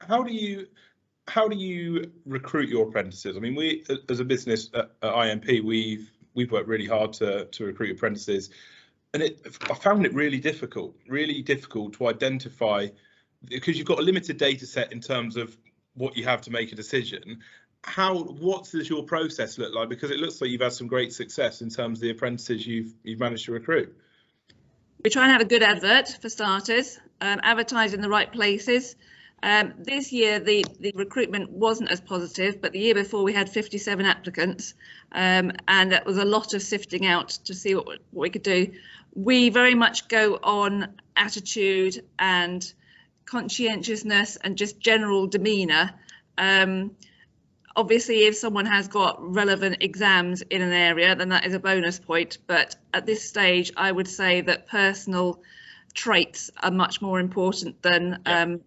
how do you recruit your apprentices? I mean, we as a business at IMP, we've worked really hard to recruit apprentices, and I found it really difficult to identify, because you've got a limited data set in terms of what you have to make a decision. What does your process look like? Because it looks like you've had some great success in terms of the apprentices you've managed to recruit. We try and have a good advert for starters, advertise in the right places. This year the recruitment wasn't as positive, but the year before we had 57 applicants, and that was a lot of sifting out to see what we could do. We very much go on attitude and conscientiousness and just general demeanour. Obviously, if someone has got relevant exams in an area, then that is a bonus point. But at this stage, I would say that personal traits are much more important than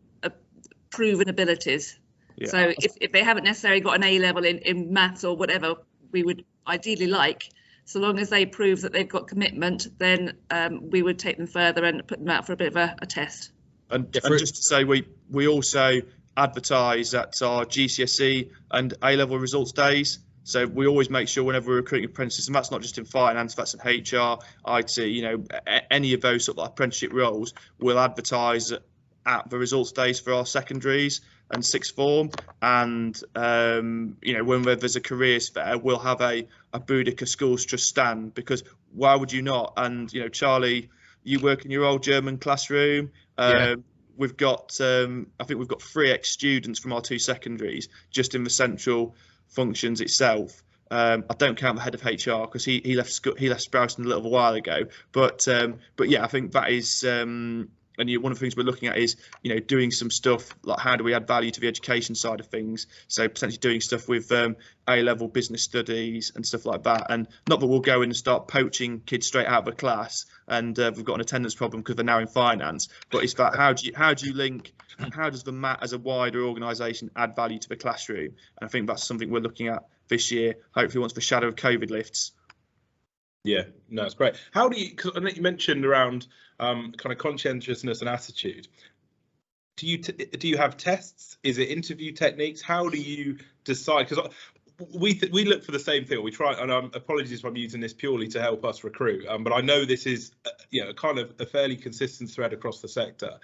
proven abilities. Yeah. So if they haven't necessarily got an A level in maths or whatever we would ideally like, so long as they prove that they've got commitment, then we would take them further and put them out for a bit of a test. And just to say, we also advertise at our GCSE and A-level results days. So we always make sure whenever we're recruiting apprentices, and that's not just in finance, that's in HR, IT, any of those sort of apprenticeship roles, we'll advertise at the results days for our secondaries and sixth form. And when there's a careers fair, we'll have a Boudica Schools Trust stand, because why would you not? And Charlie, you work in your old German classroom. We've got, I think we've got 3 ex-students from our 2 secondaries just in the central functions itself. I don't count the head of HR because he left Sprouting a little while ago. But yeah, I think that is, and one of the things we're looking at is, doing some stuff like how do we add value to the education side of things. So potentially doing stuff with A-level business studies and stuff like that. And not that we'll go in and start poaching kids straight out of a class and we've got an attendance problem because they're now in finance. But it's about how do you link, how does the MAT as a wider organisation add value to the classroom? And I think that's something we're looking at this year, hopefully once the shadow of COVID lifts. Yeah, no, it's great. How do you, because I think you mentioned around kind of conscientiousness and attitude. Do you have tests? Is it interview techniques? How do you decide? Because we look for the same thing. We try, and apologies if I'm using this purely to help us recruit, but I know this is kind of a fairly consistent thread across the sector.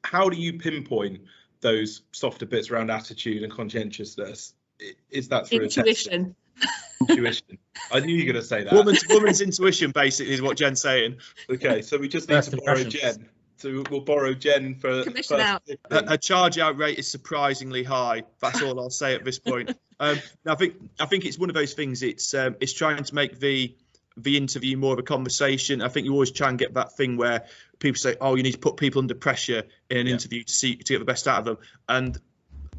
How do you pinpoint those softer bits around attitude and conscientiousness? Is that through intuition? Intuition. I knew you were going to say that. Woman's intuition, basically, is what Jen's saying. Okay, so we just need to borrow Jen. So we'll borrow Jen for commission out. Her charge out rate is surprisingly high. That's all I'll say at this point. I think it's one of those things. It's trying to make the interview more of a conversation. I think you always try and get that thing where people say, "Oh, you need to put people under pressure in an interview to get the best out of them." And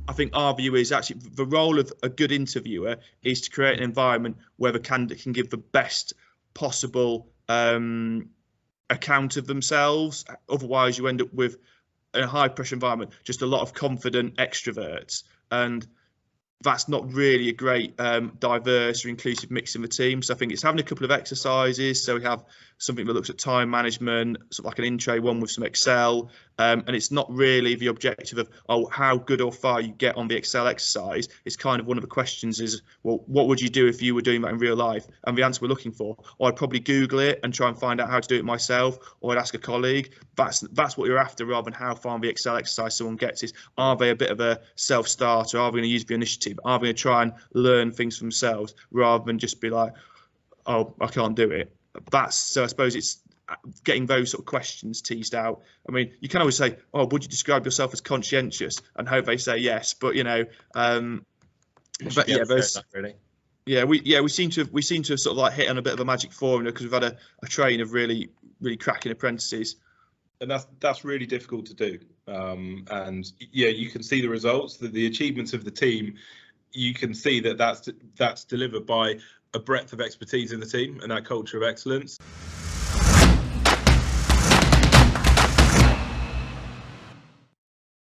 I think our view is actually the role of a good interviewer is to create an environment where the candidate can give the best possible account of themselves. Otherwise, you end up with a high pressure environment, just a lot of confident extroverts, and that's not really a great diverse or inclusive mix in the team. So I think it's having a couple of exercises. So we have something that looks at time management, sort of like an intro one with some Excel, and it's not really the objective of how good or far you get on the Excel exercise. It's kind of one of the questions is, well, what would you do if you were doing that in real life? And the answer we're looking for, or I'd probably Google it and try and find out how to do it myself, or I'd ask a colleague. That's what you're after, rather than how far on the Excel exercise someone gets. Is, are they a bit of a self-starter? Are they going to use the initiative? Are they going to try and learn things for themselves, rather than just be like, oh, I can't do it? So I suppose it's getting those sort of questions teased out. I mean, you can always say, oh, would you describe yourself as conscientious, and hope they say yes, but but yeah, we seem to have sort of like hit on a bit of a magic formula, because we've had a train of really cracking apprentices, and that's really difficult to do. And yeah, you can see the results, the achievements of the team. You can see that's delivered by a breadth of expertise in the team and that culture of excellence.